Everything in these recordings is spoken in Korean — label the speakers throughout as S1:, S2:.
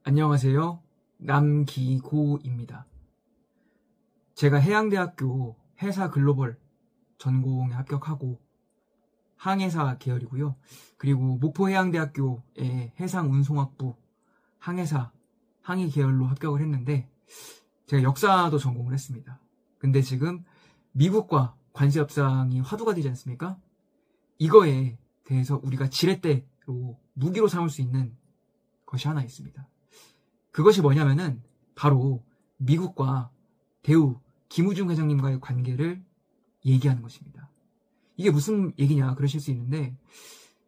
S1: 안녕하세요. 남기고입니다. 제가 해양대학교 해사글로벌 전공에 합격하고 항해사 계열이고요. 그리고 목포해양대학교의 해상운송학부 항해사 항해 계열로 합격을 했는데 제가 역사도 전공을 했습니다. 근데 지금 미국과 관세 협상이 화두가 되지 않습니까? 이거에 대해서 우리가 지렛대로 무기로 삼을 수 있는 것이 하나 있습니다. 그것이 뭐냐면은 바로 미국과 대우 김우중 회장님과의 관계를 얘기하는 것입니다. 이게 무슨 얘기냐 그러실 수 있는데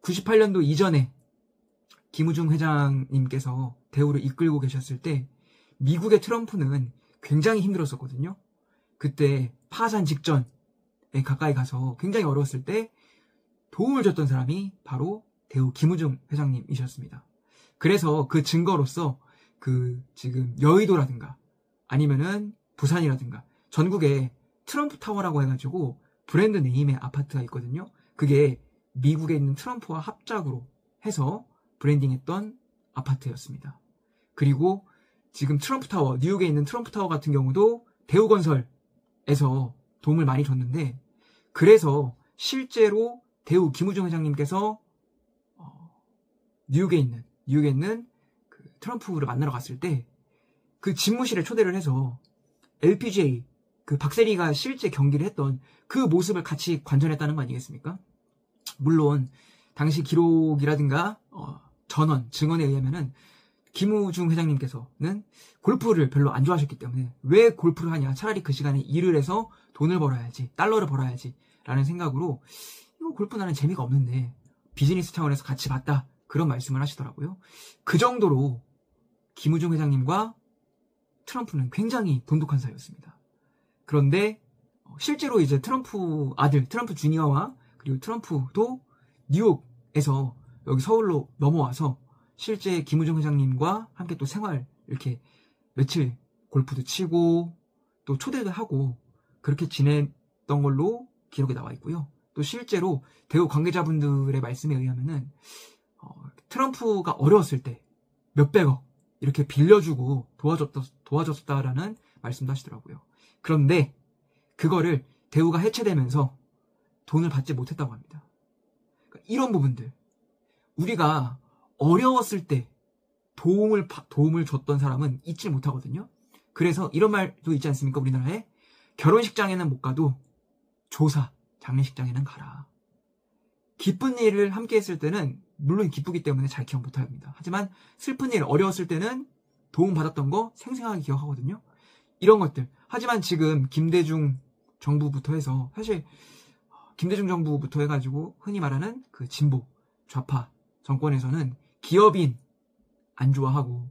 S1: 98년도 이전에 김우중 회장님께서 대우를 이끌고 계셨을 때 미국의 트럼프는 굉장히 힘들었었거든요. 그때 파산 직전에 가까이 가서 굉장히 어려웠을 때 도움을 줬던 사람이 바로 대우 김우중 회장님이셨습니다. 그래서 그 증거로서 지금 여의도라든가 아니면은 부산이라든가 전국에 트럼프 타워라고 해가지고 브랜드 네임의 아파트가 있거든요. 그게 미국에 있는 트럼프와 합작으로 해서 브랜딩했던 아파트였습니다. 그리고 지금 트럼프 타워, 뉴욕에 있는 트럼프 타워 같은 경우도 대우건설에서 도움을 많이 줬는데 그래서 실제로 대우 김우중 회장님께서 뉴욕에 있는 트럼프를 만나러 갔을 때 그 집무실에 초대를 해서 LPGA 박세리가 실제 경기를 했던 그 모습을 같이 관전했다는 거 아니겠습니까? 물론 당시 기록이라든가 증언에 의하면은 김우중 회장님께서는 골프를 별로 안 좋아하셨기 때문에 왜 골프를 하냐, 차라리 그 시간에 일을 해서 돈을 벌어야지, 달러를 벌어야지 라는 생각으로 이거 골프 나는 재미가 없는데 비즈니스 차원에서 같이 봤다, 그런 말씀을 하시더라고요. 그 정도로 김우중 회장님과 트럼프는 굉장히 돈독한 사이였습니다. 그런데 실제로 이제 트럼프 아들, 트럼프 주니어와 그리고 트럼프도 뉴욕에서 여기 서울로 넘어와서 실제 김우중 회장님과 함께 또 생활 이렇게 며칠 골프도 치고 또 초대도 하고 그렇게 지냈던 걸로 기록에 나와 있고요. 또 실제로 대우 관계자분들의 말씀에 의하면은 트럼프가 어려웠을 때 몇백억 이렇게 빌려주고 도와줬다라는 말씀도 하시더라고요. 그런데 그거를 대우가 해체되면서 돈을 받지 못했다고 합니다. 그러니까 이런 부분들, 우리가 어려웠을 때 도움을 줬던 사람은 잊지 못하거든요. 그래서 이런 말도 있지 않습니까? 우리나라에 결혼식장에는 못 가도 조사, 장례식장에는 가라. 기쁜 일을 함께 했을 때는 물론 기쁘기 때문에 잘 기억 못합니다. 하지만 슬픈 일, 어려웠을 때는 도움받았던 거 생생하게 기억하거든요. 이런 것들. 하지만 지금 김대중 정부부터 해서 사실 김대중 정부부터 해가지고 흔히 말하는 그 진보, 좌파 정권에서는 기업인 안 좋아하고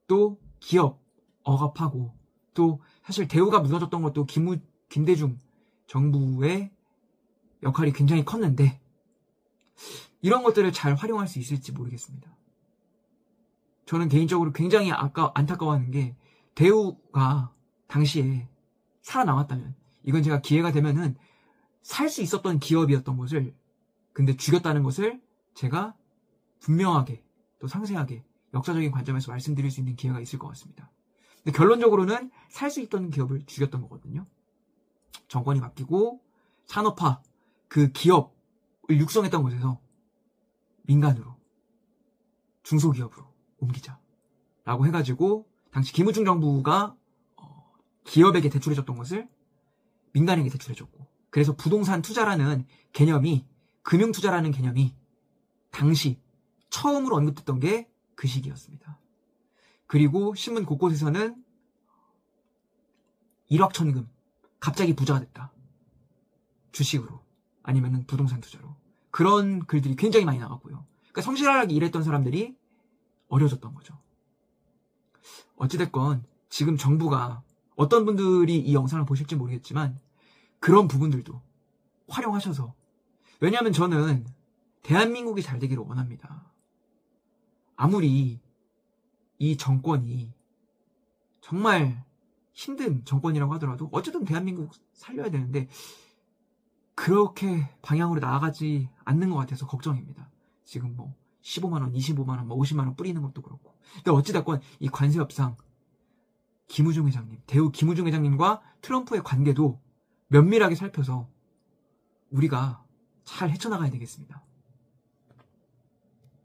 S1: 또 기업 억압하고 또 사실 대우가 무너졌던 것도 김대중 정부의 역할이 굉장히 컸는데 이런 것들을 잘 활용할 수 있을지 모르겠습니다. 저는 개인적으로 굉장히 안타까워하는 게 대우가 당시에 살아남았다면, 이건 제가 기회가 되면은 살 수 있었던 기업이었던 것을 근데 죽였다는 것을 제가 분명하게 또 상세하게 역사적인 관점에서 말씀드릴 수 있는 기회가 있을 것 같습니다. 근데 결론적으로는 살 수 있던 기업을 죽였던 거거든요. 정권이 바뀌고 산업화, 그 기업을 육성했던 곳에서 민간으로, 중소기업으로 옮기자 라고 해가지고 당시 김우중 정부가 기업에게 대출해줬던 것을 민간에게 대출해줬고, 그래서 부동산 투자라는 개념이, 금융투자라는 개념이 당시 처음으로 언급됐던 게 그 시기였습니다. 그리고 신문 곳곳에서는 일확천금, 갑자기 부자가 됐다, 주식으로 아니면 부동산 투자로, 그런 글들이 굉장히 많이 나왔고요. 그러니까 성실하게 일했던 사람들이 어려졌던 거죠. 어찌됐건 지금 정부가, 어떤 분들이 이 영상을 보실지 모르겠지만 그런 부분들도 활용하셔서, 왜냐하면 저는 대한민국이 잘 되기를 원합니다. 아무리 이 정권이 정말 힘든 정권이라고 하더라도 어쨌든 대한민국 살려야 되는데 그렇게 방향으로 나아가지 않는 것 같아서 걱정입니다. 지금 15만원, 25만원, 50만원 뿌리는 것도 그렇고. 근데 어찌됐건 이 관세 협상, 김우중 회장님, 대우 김우중 회장님과 트럼프의 관계도 면밀하게 살펴서 우리가 잘 헤쳐나가야 되겠습니다.